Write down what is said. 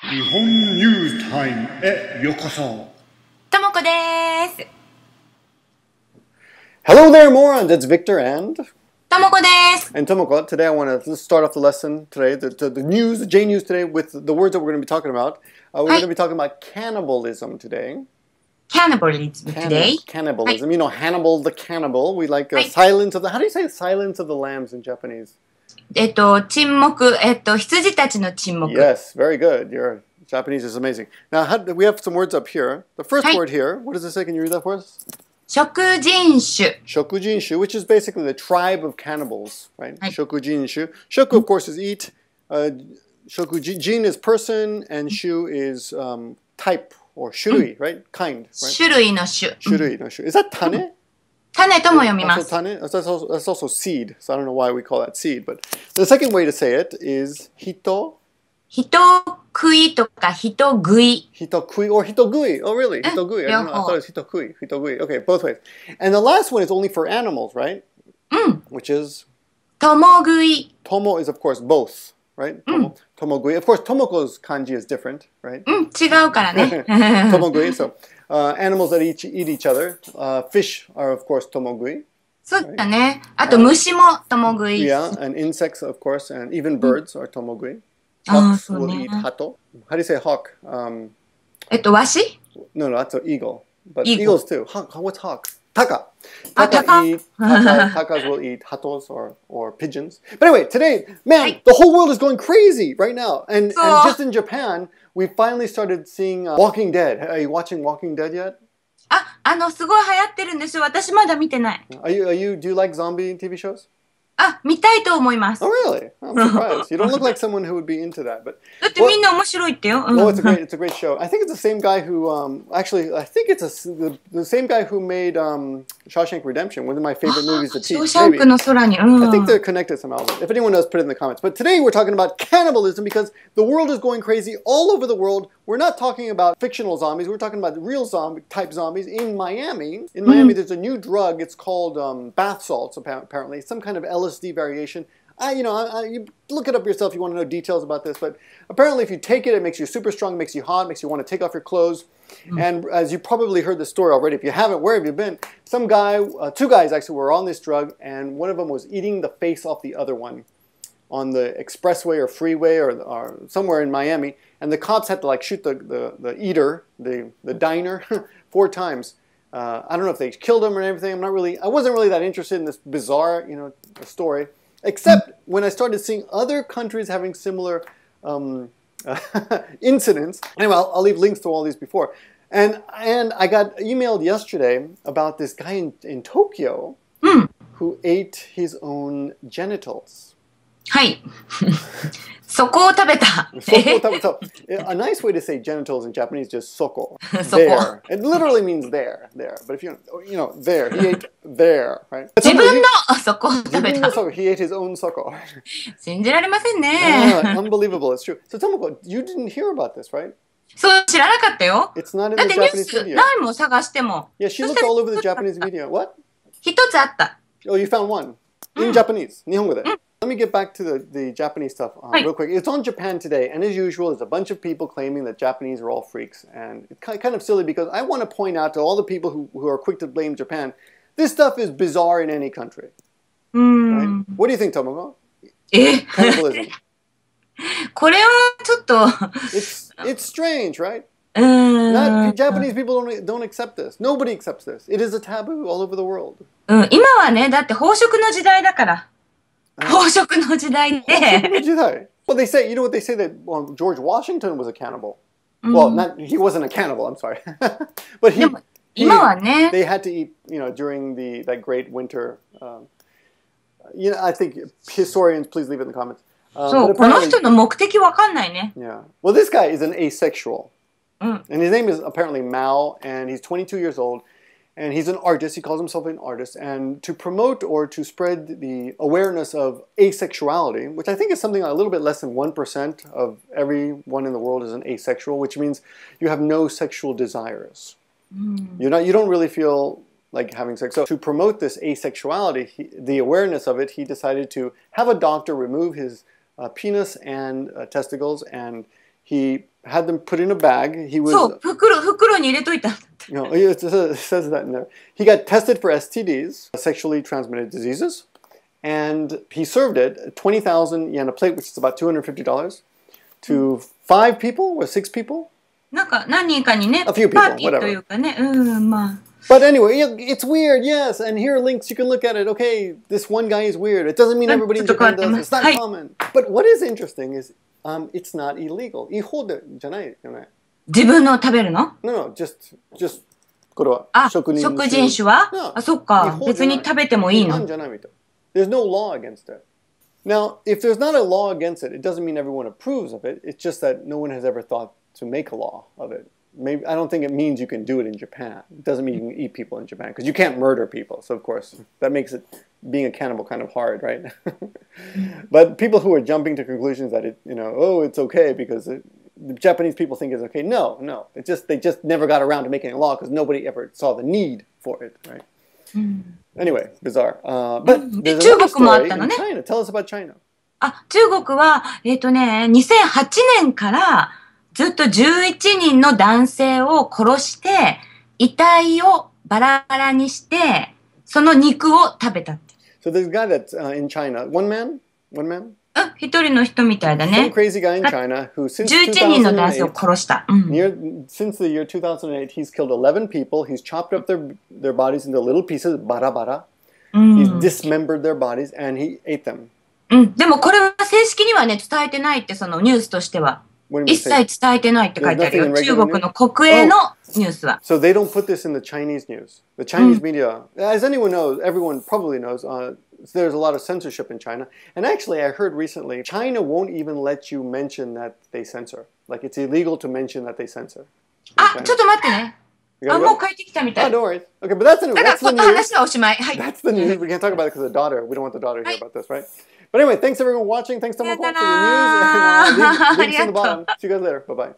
日本ニュースタイムへようこそ。ともこです。Hello there, morons! It's Victor and ともこです。Tomoko. Today I want to start off the lesson today, the news, the JNEWS today, with the words that we're going to be talking about. We're going to be talking about cannibalism today. Cannibalism today. Cannibalism. You know, Hannibal the cannibal. We like silence of the... How do you say silence of the lambs in Japanese? 沈黙、羊たちの沈黙。 Yes, very good. Your Japanese is amazing. Now, we have some words up here. The first word here, what does it say? Can you read that for us? syokujinsyu. Syokujinsyu, which is basically the tribe of cannibals, right? Syokujinsyu. Shoku, of course, is eat. Jin is person, and shu is type, or syurui, right? Kind, right? 種類の種。 Syurui no shu. Is that tane? 種とも読みます。 Also tane? That's also seed, so I don't know why we call that seed. But the second way to say it is hito. 人くいとか人ぐい。 Hitogui or hitogui. Oh, really? Hitogui. I don't know. I thought it was hitogui. Hitogui. Okay, both ways. And the last one is only for animals, right? Which is? tomogui. Tomo is, of course, both, right? Tomogui. Of course, Tomoko's kanji is different, right? 違うからね。 Tomogui. So, animals that eat each other. Fish are, of course, tomogui. そうだね。あと虫もtomogui。 Yeah, and insects, of course, and even birds are tomogui. Hawks will eat hato. How do you say hawk? washi? No, that's an eagle. But Eagle. Eagles too. What's hawk? Taka. Taka. Takas will eat hatos or pigeons. But anyway, today, man, the whole world is going crazy right now. And just in Japan, we finally started seeing Walking Dead. Are you watching Walking Dead yet? すごい流行ってるんでしょ。私まだ見てない。Do you like zombie TV shows? 見たいと思います。 Oh, really? I'm surprised. You don't look like someone who would be into that. But だってみんな面白いってよ。 oh, it's a great show. I think it's the same guy who actually I think it's the same guy who made Shawshank Redemption, one of my favorite movies to teach. ショーシャンクの空に。 I think they're connected somehow. If anyone knows, put it in the comments. But today we're talking about cannibalism because the world is going crazy all over the world. We're not talking about fictional zombies. We're talking about real type zombies in Miami. In Miami, there's a new drug. It's called bath salts, apparently. Some kind of LSD variation. You look it up yourself if you want to know details about this. But apparently if you take it, it makes you super strong, makes you hot, makes you want to take off your clothes. And as you probably heard the story already, if you haven't, where have you been? Some guy, two guys actually were on this drug, and one of them was eating the face off the other one on the expressway or freeway or somewhere in Miami. And the cops had to like shoot the eater, the diner, 4 times. I don't know if they killed him or anything. I wasn't really that interested in this bizarre, story. Except when I started seeing other countries having similar incidents. Anyway, I'll leave links to all these before. And I got emailed yesterday about this guy in Tokyo who ate his own genitals. はい。そこを食べた。 So, a nice way to say genitals in Japanese is just soko. There. It literally means there. But if there. He ate there, right? 自分のそこを食べた。 He ate his own soko. 信じられませんね。 Unbelievable. It's true. So Tomoko, you didn't hear about this, right? そう、知らなかったよ。 It's not in だっ the てニュー Japanese ス video. ないもん探しても。 Yeah, she looked all over the Japanese video. What? 一つあった。 Oh, you found one. In Japanese. Nihongo de. Let me get back to the Japanese stuff real quick. It's on Japan Today, and as usual, there's a bunch of people claiming that Japanese are all freaks. And it's kind of silly because I want to point out to all the people who are quick to blame Japan, this stuff is bizarre in any country. Right? What do you think, Tomoko? Cannibalism. これはちょっと It's strange, right? Japanese people don't accept this. Nobody accepts this. It is a taboo all over the world. 今はね、だって飽食の時代だから。飽食の時代で。 Well, they say, what they say that George Washington was a cannibal. Well, he wasn't a cannibal, I'm sorry. But they had to eat, during that great winter. I think historians, please leave it in the comments. そう、この人の目的わかんないね。 Yeah. Well, this guy is an asexual. And his name is apparently Mao, and he's 22 years old. And he's an artist. He calls himself an artist. And to promote or to spread the awareness of asexuality, which I think is something like a little bit less than 1% of everyone in the world is an asexual, which means you have no sexual desires. You don't really feel like having sex. So to promote this asexuality, the awareness of it, he decided to have a doctor remove his penis and testicles, and He had them put in a bag. He was そう、袋に入れといた。No, it says that in there. He got tested for STDs, sexually transmitted diseases, and he served it 20,000 yen a plate, which is about $250, to 5 people or 6 people. なんか何人かにね、 A few people, パーティーというかね、まあ。But anyway, it's weird, yes. And here are links. You can look at it. Okay, this one guy is weird. It doesn't mean everybody in Japan does. It's not common. But what is interesting is it's not illegal. 違法じゃないよね。自分の食べるの No, just これは食人種はあ、そっか。別に食べてもいいの There's no law against it. Now, if there's not a law against it, it doesn't mean everyone approves of it. It's just that no one has ever thought to make a law of it. Maybe I don't think it means you can do it in Japan. It doesn't mean you can eat people in Japan because you can't murder people. So of course, that makes it being a cannibal kind of hard, right? But people who are jumping to conclusions that it's okay because the Japanese people think it's okay. No. They just never got around to making a law because nobody ever saw the need for it, right? Anyway, bizarre. But there's another story in China. Tell us about China. あ、中国は、2008年からずっと11人の男性を殺して、遺体をバラバラにして、その肉を食べたって。So there's a guy that's in China. One man? 一人の人みたいだね。Some crazy guy in China who since 11人の男性を殺した。Since the year 2008, he's killed 11 people. He's chopped up their bodies into little pieces, bara. He's dismembered their bodies and he ate them. でもこれは正式にはね、伝えてないって、そのニュースとしては。一切伝えてないって書いてあるよ。中国の国営のニュースは。So they don't put this in the Chinese news. The Chinese media, as anyone knows, everyone probably knows, there's a lot of censorship in China. And actually, I heard recently, China won't even let you mention that they censor. Like it's illegal to mention that they censor. あ、ちょっと待ってね。あ、もう帰ってきたみたい。Oh, don't worry. Okay, but that's the news. だからこの話はおしまい。はい。That's the news. We can't talk about it because of the daughter. We don't want the daughter to hear about this, right? But anyway, thanks everyone watching. Thanks Tomoko for the news. Links in the bottom. See you guys later. Bye-bye.